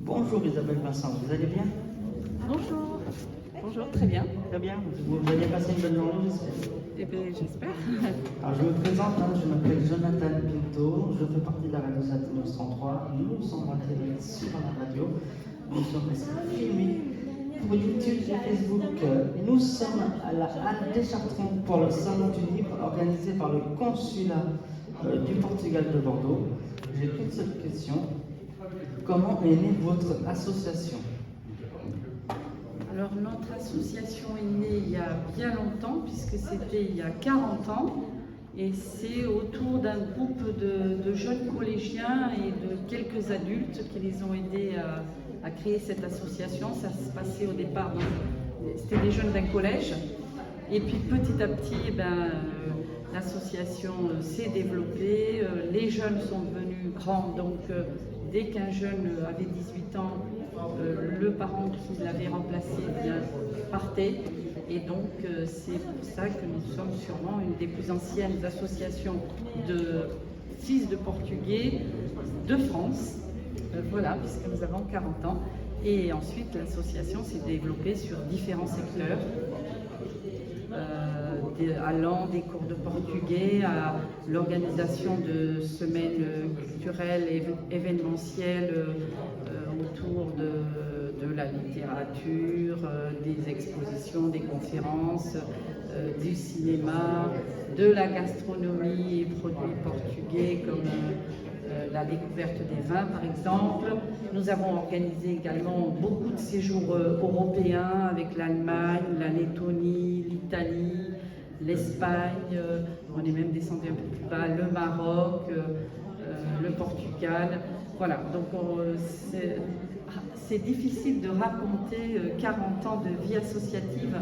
Bonjour Isabelle Vincent, vous allez bien? Bonjour. Bonjour, très bien. Très bien. Vous avez passé une bonne journée, j'espère. Eh bien, j'espère. Alors je me présente, je m'appelle Jonathan Pinto, je fais partie de la radio Saturnus 103. Nous sommes en direct sur la radio. Nous sommes aussi filmés pour YouTube et Facebook. Nous sommes à la Halle des Chartrons pour le Salon du Livre organisé par le consulat du Portugal de Bordeaux. J'ai une seule question. Comment est née votre association? Alors, notre association est née il y a bien longtemps, puisque c'était il y a 40 ans, et c'est autour d'un groupe de jeunes collégiens et de quelques adultes qui les ont aidés à créer cette association. Ça se passait au départ, c'était des jeunes d'un collège, et puis petit à petit, l'association s'est développée, les jeunes sont devenus grands, donc dès qu'un jeune avait 18 ans, le parent qui l'avait remplacé partait. Et donc c'est pour ça que nous sommes sûrement une des plus anciennes associations de fils de Portugais de France. Voilà, puisque nous avons 40 ans. Et ensuite, l'association s'est développée sur différents secteurs. Allant des cours de portugais à l'organisation de semaines culturelles et événementielles autour de la littérature, des expositions, des conférences, du cinéma, de la gastronomie et produits portugais comme la découverte des vins par exemple. Nous avons organisé également beaucoup de séjours européens avec l'Allemagne, la Lettonie, l'Italie, l'Espagne, on est même descendu un peu plus bas, le Maroc, le Portugal. Voilà, donc c'est difficile de raconter 40 ans de vie associative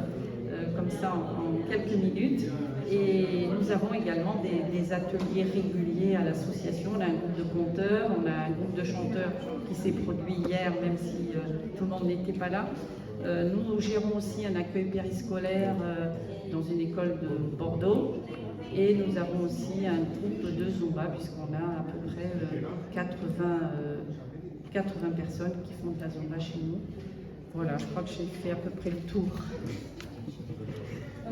comme ça en quelques minutes. Et nous avons également des ateliers réguliers à l'association. On a un groupe de conteurs, on a un groupe de chanteurs qui s'est produit hier, même si tout le monde n'était pas là. Nous gérons aussi un accueil périscolaire dans une école de Bordeaux. Et nous avons aussi un groupe de Zumba, puisqu'on a à peu près 80 personnes qui font de la Zumba chez nous. Voilà, je crois que j'ai fait à peu près le tour.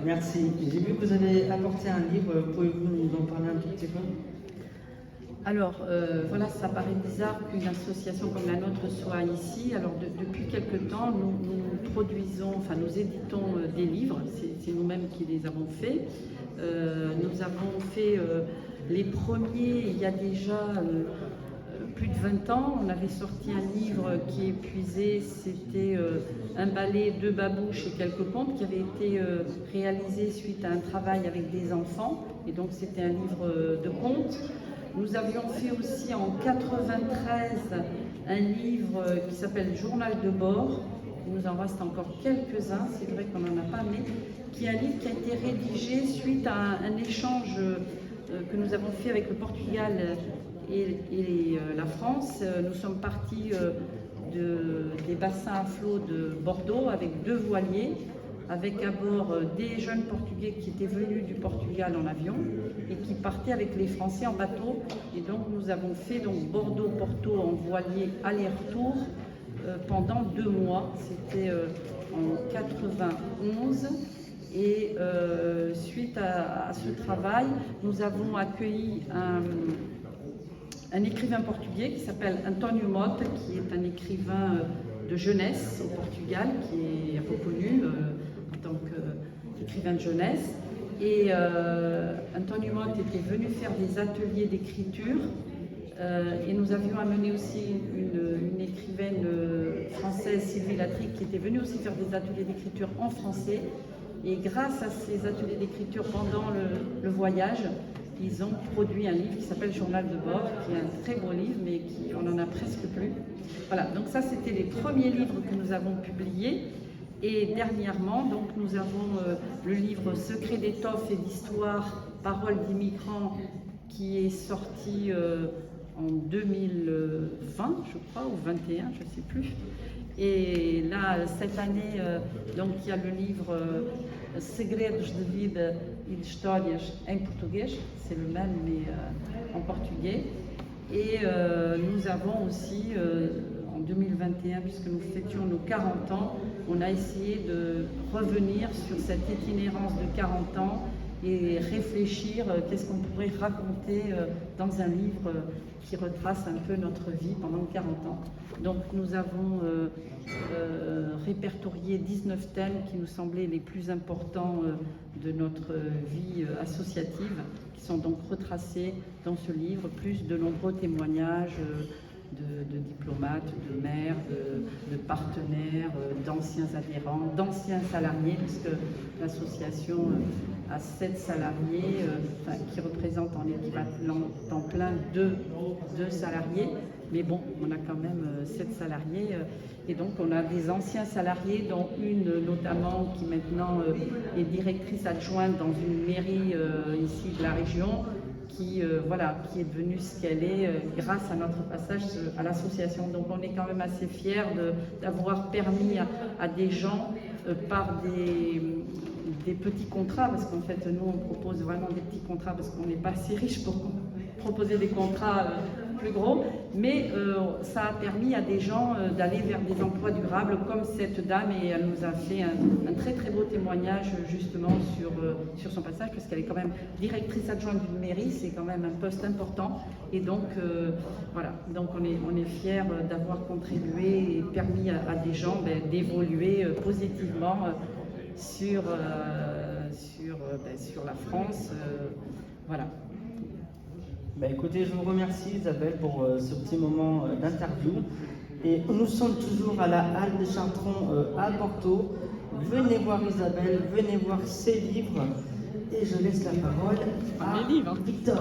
Merci. J'ai vu que vous avez apporté un livre. Pouvez-vous nous en parler un tout petit peu? Alors, voilà, ça paraît bizarre qu'une association comme la nôtre soit ici. Alors, depuis quelque temps, nous produisons, enfin, nous éditons des livres. C'est nous-mêmes qui les avons faits. Nous avons fait les premiers il y a déjà plus de 20 ans. On avait sorti un livre qui épuisait, c'était un ballet, 2 babouches et quelques contes qui avait été réalisé suite à un travail avec des enfants. Et donc, c'était un livre de contes. Nous avions fait aussi en 93 un livre qui s'appelle Journal de bord. Il nous en reste encore quelques-uns, c'est vrai qu'on n'en a pas, mais qui est un livre qui a été rédigé suite à un échange que nous avons fait avec le Portugal et la France. Nous sommes partis des bassins à flot de Bordeaux avec 2 voiliers, avec à bord des jeunes Portugais qui étaient venus du Portugal en avion et qui partaient avec les Français en bateau. Et donc nous avons fait Bordeaux-Porto en voilier aller-retour pendant 2 mois. C'était en 91. Et suite à ce travail, nous avons accueilli un écrivain portugais qui s'appelle António Mota, qui est un écrivain de jeunesse au Portugal, qui est reconnu en tant qu'écrivain de jeunesse. Et António Mota était venu faire des ateliers d'écriture. Et nous avions amené aussi une écrivaine française, Sylvie Latry, qui était venue aussi faire des ateliers d'écriture en français. Et grâce à ces ateliers d'écriture pendant le voyage, ils ont produit un livre qui s'appelle Journal de bord, qui est un très beau livre, mais on n'en a presque plus. Voilà, donc ça c'était les premiers livres que nous avons publiés. Et dernièrement, donc, nous avons le livre Secrets d'étoffe et d'histoire, paroles d'immigrants, qui est sorti en 2020, je crois, ou 21, je ne sais plus. Et là, cette année, donc, il y a le livre Segredos de vida e de histórias em português, c'est le même mais en portugais. Et nous avons aussi en 2021 puisque nous fêtions nos 40 ans, on a essayé de revenir sur cette itinérance de 40 ans et réfléchir qu'est-ce qu'on pourrait raconter dans un livre qui retrace un peu notre vie pendant 40 ans. Donc nous avons répertorié 19 thèmes qui nous semblaient les plus importants de notre vie associative, qui sont donc retracés dans ce livre, plus de nombreux témoignages de diplomates, de maires, de partenaires, d'anciens adhérents, d'anciens salariés, puisque l'association a 7 salariés qui représentent en équivalent temps plein 2 salariés, mais bon, on a quand même 7 salariés, et donc on a des anciens salariés, dont une notamment qui maintenant est directrice adjointe dans une mairie ici de la région, qui est devenue ce qu'elle est grâce à notre passage à l'association. Donc on est quand même assez fiers d'avoir permis à des gens par des petits contrats, parce qu'en fait nous on propose vraiment des petits contrats parce qu'on n'est pas assez riche pour proposer des contrats plus gros, mais ça a permis à des gens d'aller vers des emplois durables comme cette dame, et elle nous a fait un très très beau témoignage justement sur son passage, parce qu'elle est quand même directrice adjointe d'une mairie, c'est quand même un poste important, et donc voilà, donc on est fiers d'avoir contribué et permis à des gens d'évoluer positivement sur la France, voilà. Écoutez, je vous remercie Isabelle pour ce petit moment d'interview. Et nous sommes toujours à la Halle de Chartrons à Porto. Venez voir Isabelle, venez voir ses livres. Et je laisse la parole à Victor.